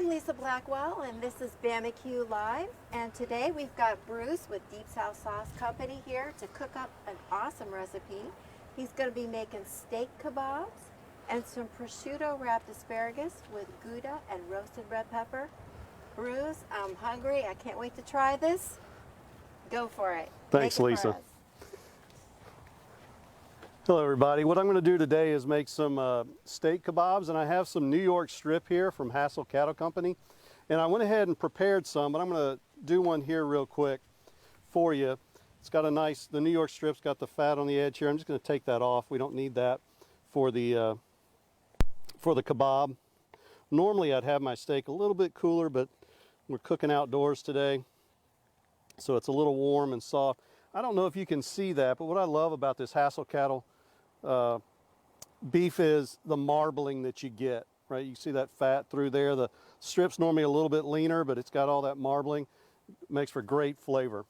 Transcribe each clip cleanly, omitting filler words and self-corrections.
I'm Lisa Blackwell, and this is Bama-Q Live. And today we've got Bruce with Deep South Sauce Company here to cook up an awesome recipe. He's going to be making steak kebabs and some prosciutto wrapped asparagus with Gouda and roasted red pepper. Bruce, I'm hungry. I can't wait to try this. Go for it. Thanks, Make it Lisa. for us. Hello, everybody. What I'm going to do today is make some steak kebabs, and I have some New York strip here from Hassel Cattle Company. And I went ahead and prepared some, but I'm going to do one here real quick for you. It's got a nice, the New York strip's got the fat on the edge here. I'm just going to take that off. We don't need that for the kebab. Normally I'd have my steak a little bit cooler, but we're cooking outdoors today, so it's a little warm and soft. I don't know if you can see that, but what I love about this Hassel Cattle beef is the marbling that you get, right? You see that fat through there. The strip's normally a little bit leaner, but it's got all that marbling. It makes for great flavor.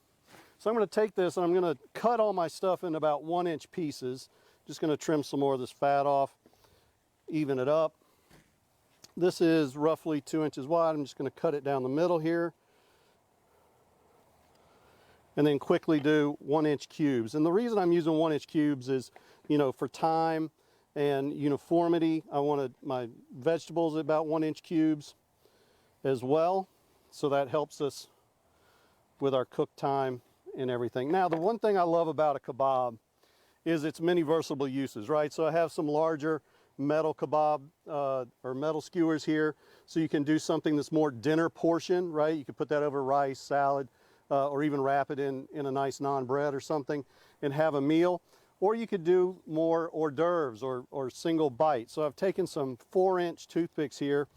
So I'm going to take this and I'm going to cut all my stuff in about 1-inch pieces. Just going to trim some more of this fat off, even it up. This is roughly 2 inches wide. I'm just going to cut it down the middle here. And then quickly do 1-inch cubes. And the reason I'm using 1-inch cubes is, you know, for time and uniformity. I wanted my vegetables at about 1-inch cubes as well. So that helps us with our cook time and everything. Now, the one thing I love about a kebab is its many versatile uses, right? So I have some larger metal kebab or metal skewers here. So you can do something that's more dinner portion, right? You could put that over rice, salad, or even wrap it in a nice naan bread or something and have a meal. Or you could do more hors d'oeuvres or single bites. So I've taken some 4-inch toothpicks here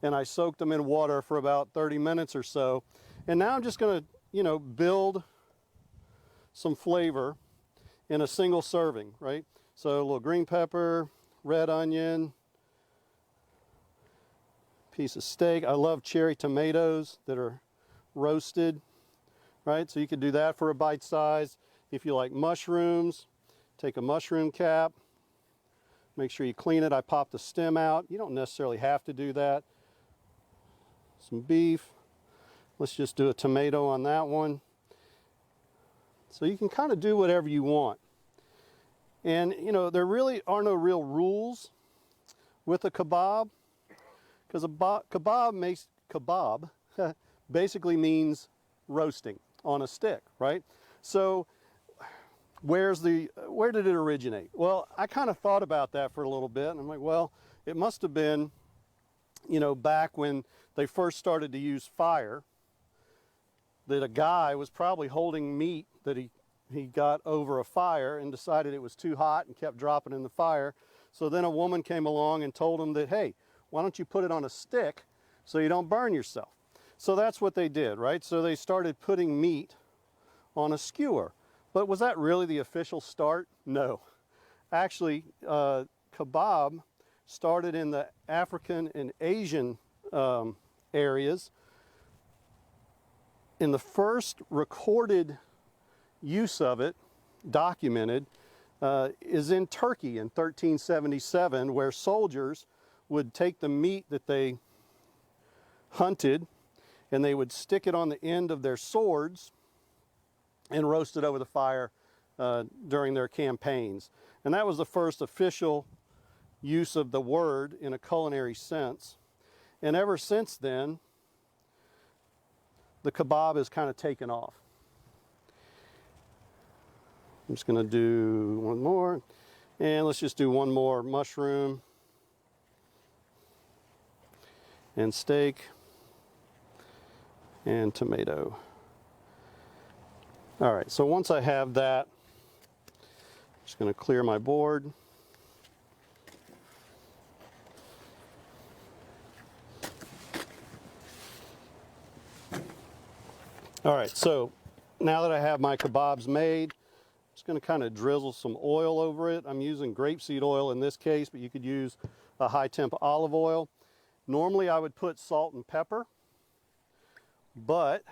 and I soaked them in water for about 30 minutes or so. And now I'm just going to, you know, build some flavor in a single serving, right? So a little green pepper, red onion, piece of steak. I love cherry tomatoes that are roasted. Right, so you could do that for a bite size. If you like mushrooms, take a mushroom cap, make sure you clean it. I popped the stem out. You don't necessarily have to do that. Some beef. Let's just do a tomato on that one. So you can kind of do whatever you want. And you know, there really are no real rules with a kebab, because a kebab basically means roasting on a stick, right? So where did it originate? Well, I kind of thought about that for a little bit, and I'm like, well, it must have been, you know, back when they first started to use fire, that a guy was probably holding meat that he got over a fire and decided it was too hot and kept dropping in the fire. So then a woman came along and told him that, hey, why don't you put it on a stick so you don't burn yourself? So that's what they did, right? So they started putting meat on a skewer. But was that really the official start? No. Actually, kebab started in the African and Asian areas. And the first recorded use of it, documented, is in Turkey in 1377, where soldiers would take the meat that they hunted and they would stick it on the end of their swords and roast it over the fire during their campaigns. And that was the first official use of the word in a culinary sense. And ever since then, the kebab has kind of taken off. I'm just going to do one more. And let's just do one more mushroom and steak and tomato. All right, so once I have that, I'm just going to clear my board. All right, so now that I have my kebabs made, I'm just going to kind of drizzle some oil over it. I'm using grapeseed oil in this case, but you could use a high temp olive oil. Normally I would put salt and pepper, but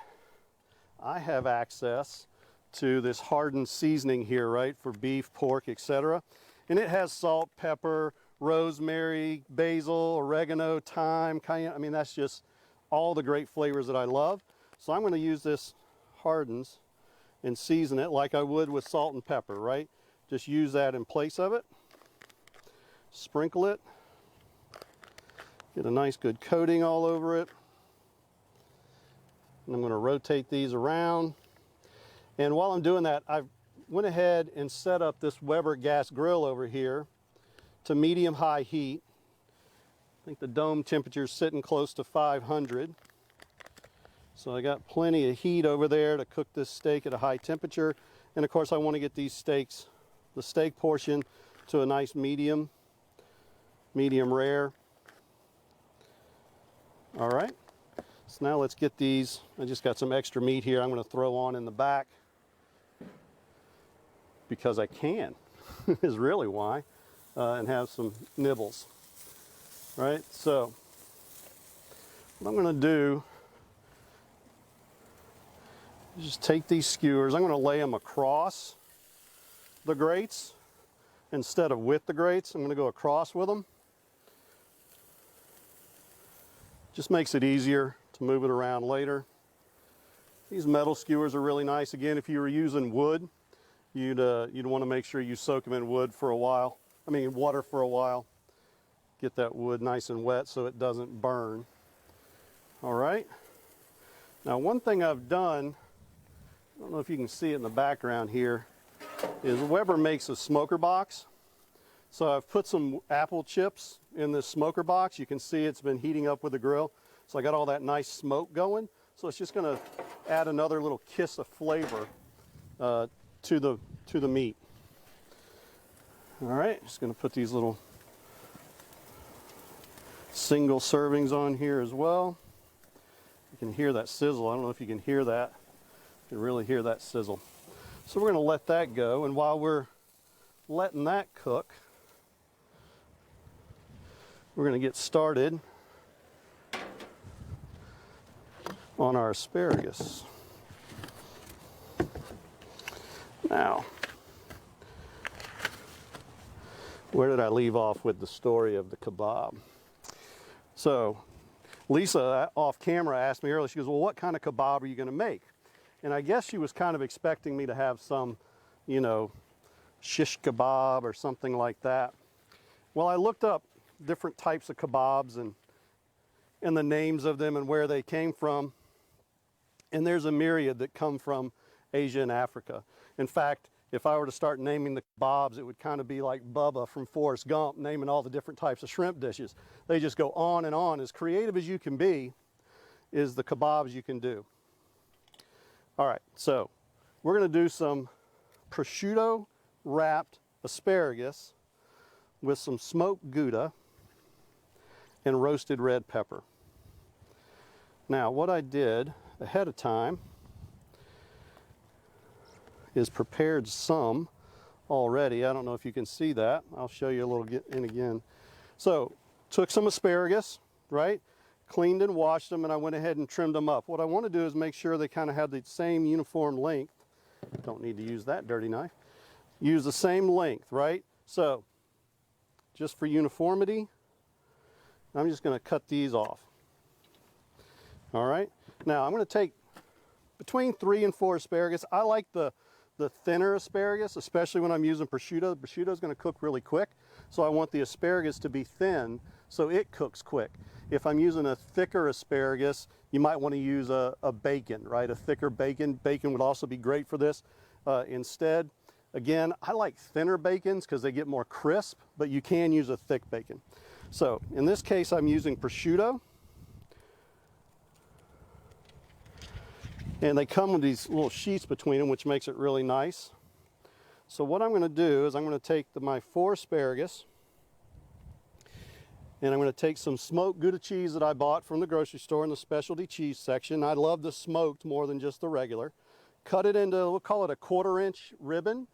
I have access to this hardened seasoning here, right, for beef, pork, etc. And it has salt, pepper, rosemary, basil, oregano, thyme, cayenne. I mean, that's just all the great flavors that I love. So I'm going to use this hardens and season it like I would with salt and pepper, right? Just use that in place of it. Sprinkle it. Get a nice good coating all over it. And I'm going to rotate these around. And while I'm doing that, I went ahead and set up this Weber gas grill over here to medium-high heat. I think the dome temperature is sitting close to 500. So I got plenty of heat over there to cook this steak at a high temperature. And of course I want to get these steaks, the steak portion, to a nice medium rare. All right, so now let's get these. I just got some extra meat here I'm going to throw on in the back because I can, is really why, and have some nibbles. Right, so what I'm going to do is just take these skewers. I'm going to lay them across the grates instead of with the grates. I'm going to go across with them. Just makes it easier to move it around later. These metal skewers are really nice. Again, if you were using wood, you'd want to make sure you soak them in wood for a while. I mean, water for a while. Get that wood nice and wet so it doesn't burn. All right. Now, one thing I've done, I don't know if you can see it in the background here, is Weber makes a smoker box. So I've put some apple chips in this smoker box. You can see it's been heating up with the grill. So I got all that nice smoke going. So it's just going to add another little kiss of flavor to the meat. All right, just going to put these little single servings on here as well. You can hear that sizzle. I don't know if you can hear that. You can really hear that sizzle. So we're going to let that go, and while we're letting that cook, we're going to get started on our asparagus. Now, where did I leave off with the story of the kebab? So Lisa off camera asked me earlier, she goes, well, what kind of kebab are you going to make? And I guess she was kind of expecting me to have some, you know, shish kebab or something like that. Well, I looked up different types of kebabs and the names of them and where they came from. And there's a myriad that come from Asia and Africa. In fact, if I were to start naming the kebabs, it would kind of be like Bubba from Forrest Gump naming all the different types of shrimp dishes. They just go on and on. As creative as you can be is the kebabs you can do. All right, so we're going to do some prosciutto wrapped asparagus with some smoked Gouda and roasted red pepper. Now, what I did ahead of time is prepared some already. I don't know if you can see that. I'll show you a little in again. So, took some asparagus, right? Cleaned and washed them, and I went ahead and trimmed them up. What I want to do is make sure they kind of have the same uniform length. Don't need to use that dirty knife. Use the same length, right? So, just for uniformity, I'm just going to cut these off. All right. Now, I'm going to take between 3 and 4 asparagus. I like the thinner asparagus, especially when I'm using prosciutto. The prosciutto is going to cook really quick, so I want the asparagus to be thin so it cooks quick. If I'm using a thicker asparagus, you might want to use a bacon, right? A thicker bacon. Bacon would also be great for this. Instead, again, I like thinner bacons because they get more crisp, but you can use a thick bacon. So in this case, I'm using prosciutto. And they come with these little sheets between them, which makes it really nice. So what I'm going to do is I'm going to take my 4 asparagus, and I'm going to take some smoked Gouda cheese that I bought from the grocery store in the specialty cheese section. I love the smoked more than just the regular. Cut it into, we'll call it a 1/4 inch ribbon,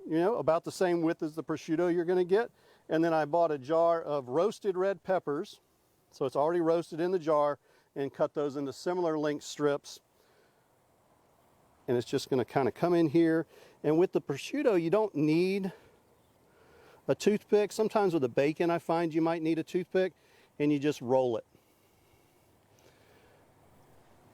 you know, about the same width as the prosciutto you're going to get. And then I bought a jar of roasted red peppers, so it's already roasted in the jar, and cut those into similar length strips. And it's just going to kind of come in here. And with the prosciutto, you don't need a toothpick. Sometimes with the bacon, I find you might need a toothpick, and you just roll it.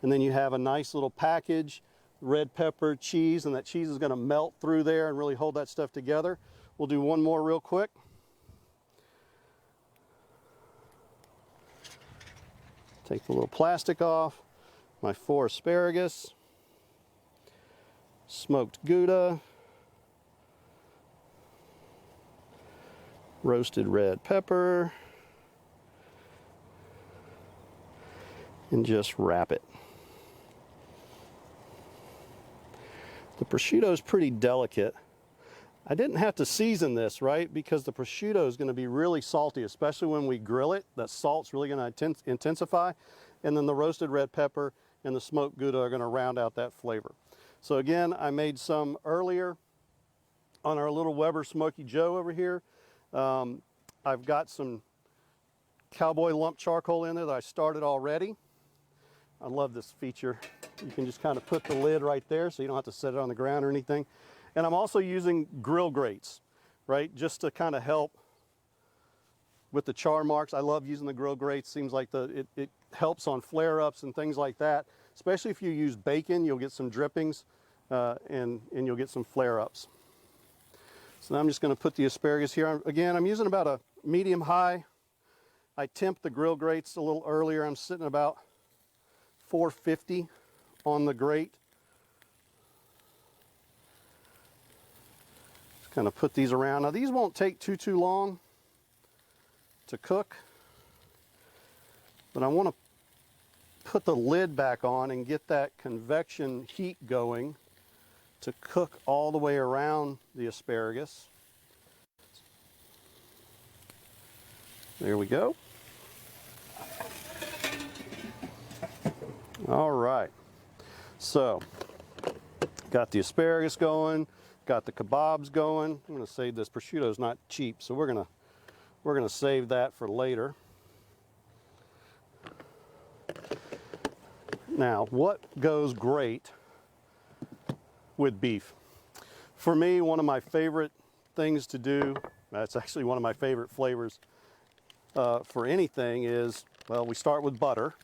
And then you have a nice little package, red pepper, cheese, and that cheese is going to melt through there and really hold that stuff together. We'll do one more real quick. Take the little plastic off. My 4 asparagus, smoked Gouda, roasted red pepper, and just wrap it. The prosciutto is pretty delicate. I didn't have to season this, right? Because the prosciutto is going to be really salty, especially when we grill it. That salt's really going to intensify. And then the roasted red pepper and the smoked Gouda are going to round out that flavor. So again, I made some earlier on our little Weber Smoky Joe over here. I've got some cowboy lump charcoal in there that I started already. I love this feature. You can just kind of put the lid right there so you don't have to set it on the ground or anything. And I'm also using grill grates, right? Just to kind of help with the char marks. I love using the grill grates. Seems like it helps on flare-ups and things like that. Especially if you use bacon, you'll get some drippings and you'll get some flare-ups. So now I'm just going to put the asparagus here. Again, I'm using about a medium-high. I temped the grill grates a little earlier. I'm sitting about 450 on the grate. Just kind of put these around. Now these won't take too long to cook, but I want to put the lid back on and get that convection heat going to cook all the way around the asparagus. There we go. All right, so got the asparagus going, got the kebabs going. I'm going to save this. Prosciutto is not cheap, so we're gonna save that for later. Now, what goes great with beef? For me, one of my favorite things to do, that's actually one of my favorite flavors for anything is, well, we start with butter.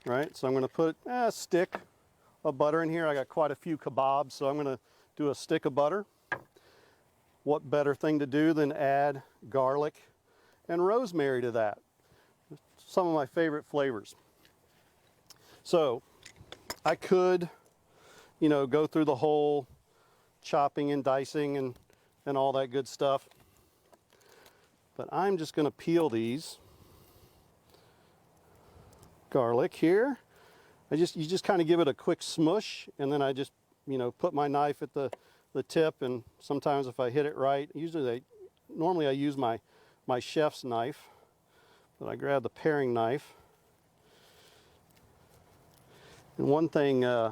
Right, so I'm going to put a stick of butter in here. I got quite a few kebabs, so I'm going to do a stick of butter. What better thing to do than add garlic and rosemary to that? Some of my favorite flavors. So I could, you know, go through the whole chopping and dicing and all that good stuff, but I'm just going to peel these. Garlic here. You just kind of give it a quick smush, and then I just, you know, put my knife at the tip, and sometimes if I hit it right, normally I use my chef's knife, but I grab the paring knife. And one thing, I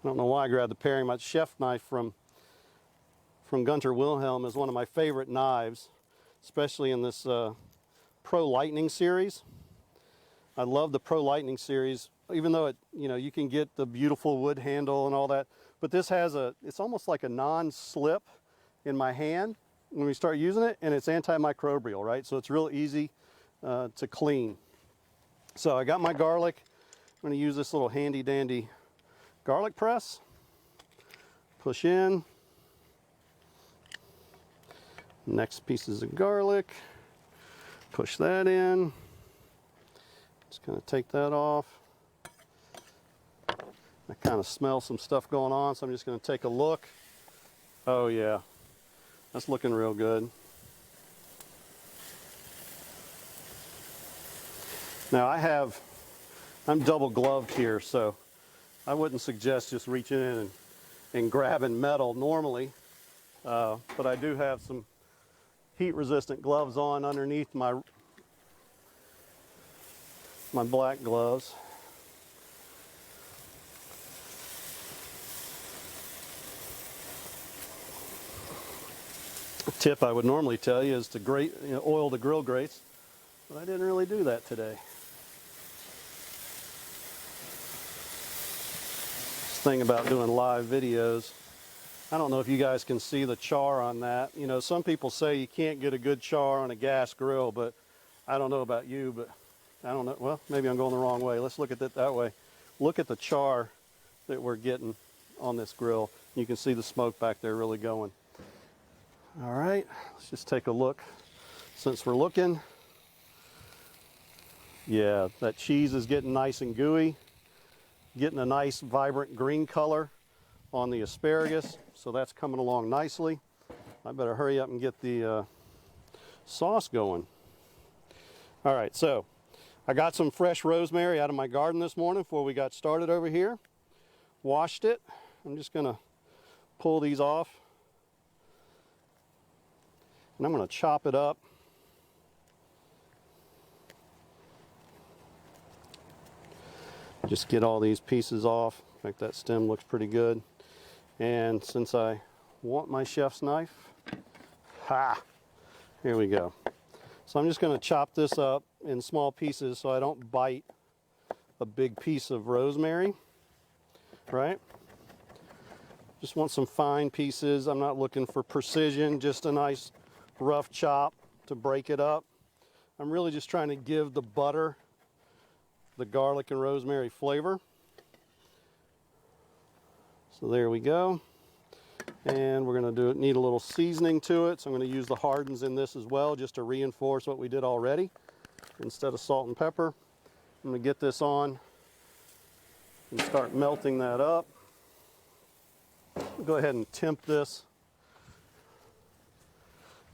don't know why I grabbed the paring, my chef knife from Gunter Wilhelm is one of my favorite knives, especially in this Pro Lightning series. I love the Pro Lightning series, even though you can get the beautiful wood handle and all that, but this has it's almost like a non-slip in my hand when we start using it, and it's antimicrobial, right? So it's real easy to clean. So I got my garlic. I'm going to use this little handy dandy garlic press. Push in. Next pieces of garlic. Push that in. Just going to take that off. I kind of smell some stuff going on, so I'm just going to take a look. Oh yeah, that's looking real good. Now I'm double gloved here, so I wouldn't suggest just reaching in and grabbing metal normally, but I do have some heat resistant gloves on underneath my black gloves. A tip I would normally tell you is to oil the grill grates, but I didn't really do that today. This thing about doing live videos, I don't know if you guys can see the char on that. You know, some people say you can't get a good char on a gas grill, but I don't know about you, but I don't know, well, maybe I'm going the wrong way. Let's look at it that way. Look at the char that we're getting on this grill. You can see the smoke back there really going. All right, let's just take a look. Since we're looking, yeah, that cheese is getting nice and gooey, getting a nice vibrant green color on the asparagus, so that's coming along nicely. I better hurry up and get the sauce going. All right, so I got some fresh rosemary out of my garden this morning before we got started over here. Washed it. I'm just gonna pull these off. And I'm gonna chop it up. Just get all these pieces off. In fact, that stem looks pretty good. And since I want my chef's knife, here we go. So I'm just gonna chop this up in small pieces so I don't bite a big piece of rosemary, right? Just want some fine pieces. I'm not looking for precision, just a nice rough chop to break it up. I'm really just trying to give the butter the garlic and rosemary flavor. So there we go. And we're going to need a little seasoning to it. So I'm going to use the hardens in this as well, just to reinforce what we did already. Instead of salt and pepper, I'm going to get this on and start melting that up. Go ahead and temp this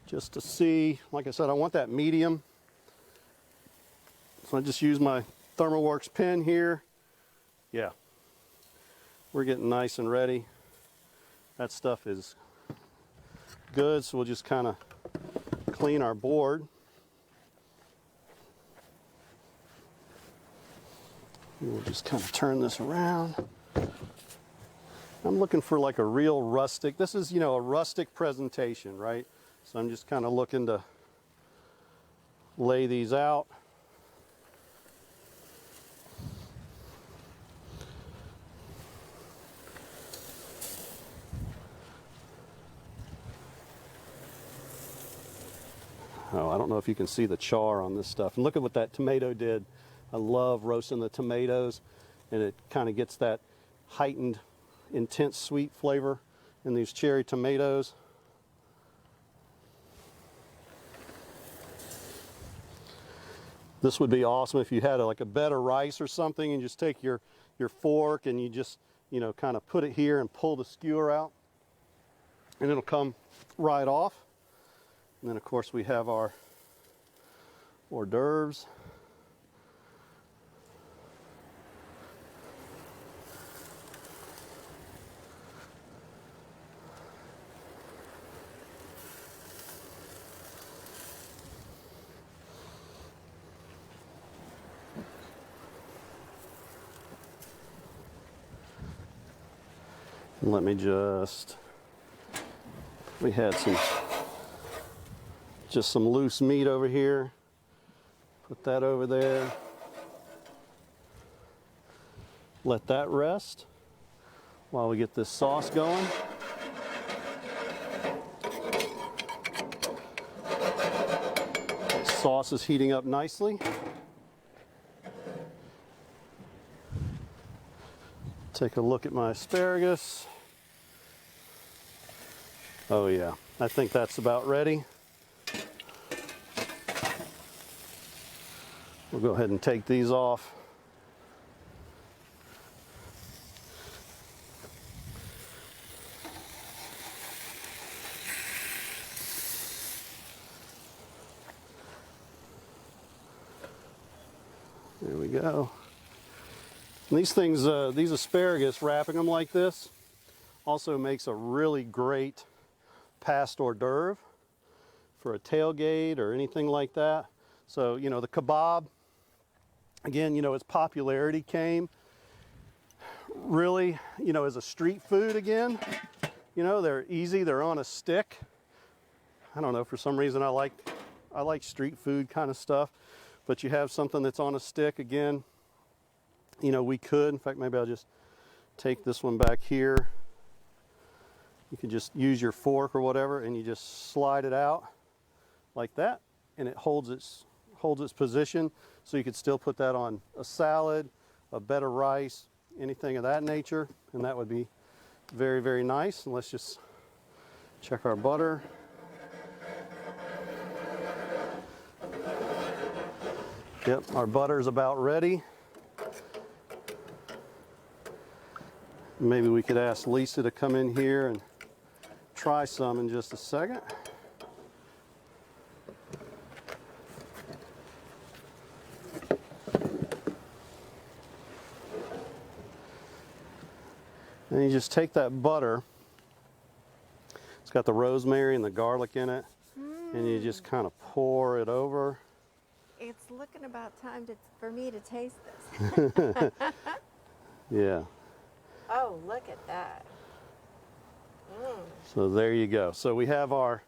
just to see. Like I said, I want that medium. So I just use my ThermoWorks pen here. Yeah, we're getting nice and ready. That stuff is good, so we'll just kind of clean our board. We'll just kind of turn this around. I'm looking for like a real rustic, this is, you know, a rustic presentation, right? So I'm just kind of looking to lay these out. Oh, I don't know if you can see the char on this stuff. And look at what that tomato did. I love roasting the tomatoes, and it kind of gets that heightened, intense sweet flavor in these cherry tomatoes. This would be awesome if you had like a bed of rice or something, and just take your fork and you just, you know, kind of put it here and pull the skewer out, and it'll come right off. And then of course we have our hors d'oeuvres. And let me just, we had just some loose meat over here. Put that over there. Let that rest while we get this sauce going. Sauce is heating up nicely. Take a look at my asparagus. Oh yeah, I think that's about ready. We'll go ahead and take these off. There we go. And these things, these asparagus, wrapping them like this, also makes a really great passed hors d'oeuvre for a tailgate or anything like that. So, you know, the kebab, again, you know, its popularity came really, you know, as a street food again. You know, they're easy, they're on a stick. I don't know, for some reason I like street food kind of stuff, but you have something that's on a stick again. You know, we could, in fact, maybe I'll just take this one back here. You can just use your fork or whatever, and you just slide it out like that, and it holds its position. So you could still put that on a salad, a bed of rice, anything of that nature, and that would be very, very nice. And let's just check our butter. Yep, our butter is about ready. Maybe we could ask Lisa to come in here and try some in just a second. And you just take that butter, it's got the rosemary and the garlic in it, and you just kind of pour it over. It's looking about time for me to taste this. Yeah. Oh, look at that. So there you go. So we have our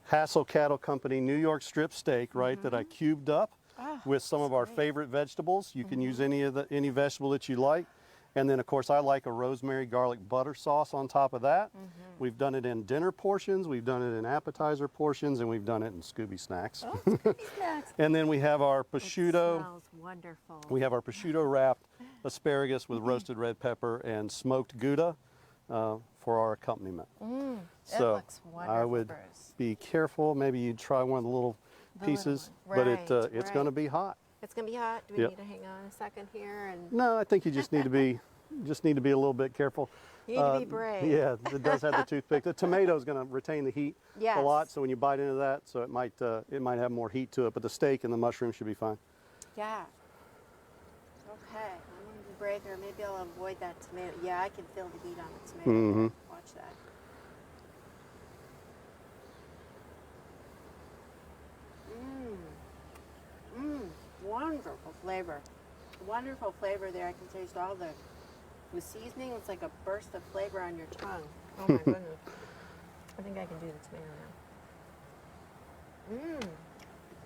Hassel Cattle Company New York strip steak, right, that I cubed up with some of our favorite vegetables. You can use any vegetable that you like. And then, of course, I like a rosemary garlic butter sauce on top of that. We've done it in dinner portions, we've done it in appetizer portions, and we've done it in Scooby snacks. Oh, Scooby snacks. And then we have our prosciutto. It smells wonderful. We have our prosciutto wrapped asparagus with roasted red pepper and smoked Gouda for our accompaniment. It looks wonderful, I would Bruce. be careful. Maybe you'd try one of the little pieces, but it's right. going to be hot. It's gonna be hot. Do we Yep. need to hang on a second here? And No, I think you just need to be a little bit careful. you need to be brave. Yeah, it does have the toothpick. The tomato is going to retain the heat a lot, Yes. so when you bite into that, so it might have more heat to it. But the steak and the mushroom should be fine. Yeah. Okay. I'm gonna be brave here. Maybe I'll avoid that tomato. Yeah, I can feel the heat on the tomato. Watch that. Wonderful flavor. Wonderful flavor there. I can taste all the seasoning. It's like a burst of flavor on your tongue. Oh my goodness. I think I can do the tomato now.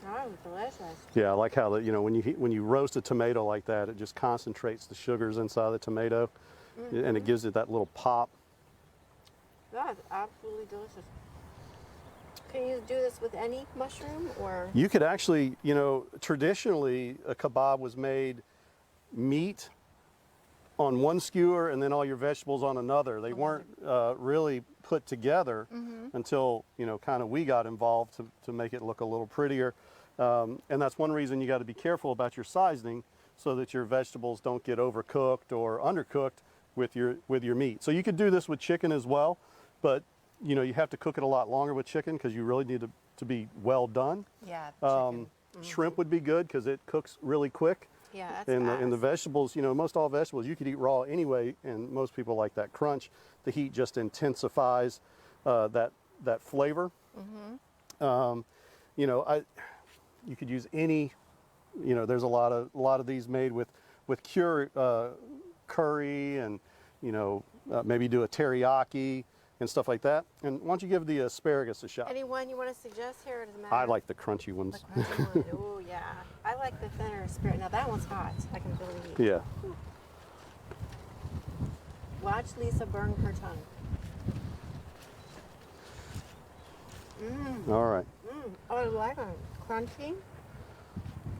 That was delicious. Yeah, I like how when you roast a tomato like that, it just concentrates the sugars inside the tomato, and it gives it that little pop. That is absolutely delicious. Can you do this with any mushroom or? You could actually, traditionally a kebab was made meat on one skewer and then all your vegetables on another. They weren't really put together until, kind of we got involved to make it look a little prettier. And that's one reason you got to be careful about your seasoning so that your vegetables don't get overcooked or undercooked with your meat. So you could do this with chicken as well, but you have to cook it a lot longer with chicken because you really need to be well done. Yeah, chicken. Shrimp would be good because it cooks really quick. Yeah, that's And the fast. vegetables, most all vegetables you could eat raw anyway, and most people like that crunch. The heat just intensifies that flavor. You could use any. There's a lot of these made with curry, and maybe do a teriyaki and stuff like that. And why don't you give the asparagus a shot? Anyone you want to suggest here? It doesn't matter. I like the crunchy the ones. crunchy one. Oh yeah, I like the thinner spirit. Now that one's hot. I can feel the heat. Yeah. Watch Lisa burn her tongue. All right. Oh, I like it. Crunchy,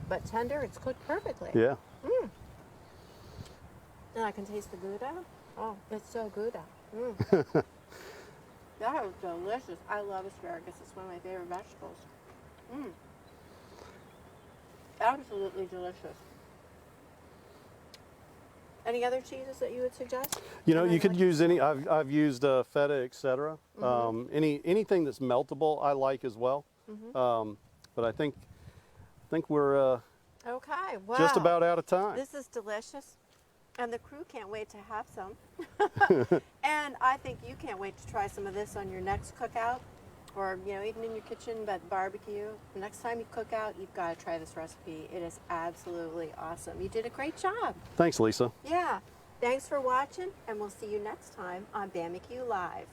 but tender. It's cooked perfectly. Yeah. And I can taste the Gouda. Oh, it's so Gouda. That is delicious. I love asparagus. It's one of my favorite vegetables. Absolutely delicious. Any other cheeses that you would suggest? You could use any. I've used feta, etc. Anything that's meltable, I like as well. But I think we're Okay, wow. just about out of time. This is delicious. And the crew can't wait to have some. And I think you can't wait to try some of this on your next cookout, or even in your kitchen, but barbecue. The next time you cook out, you've got to try this recipe. It is absolutely awesome. You did a great job. Thanks, Lisa. Yeah. Thanks for watching, and we'll see you next time on Bama-Q Live.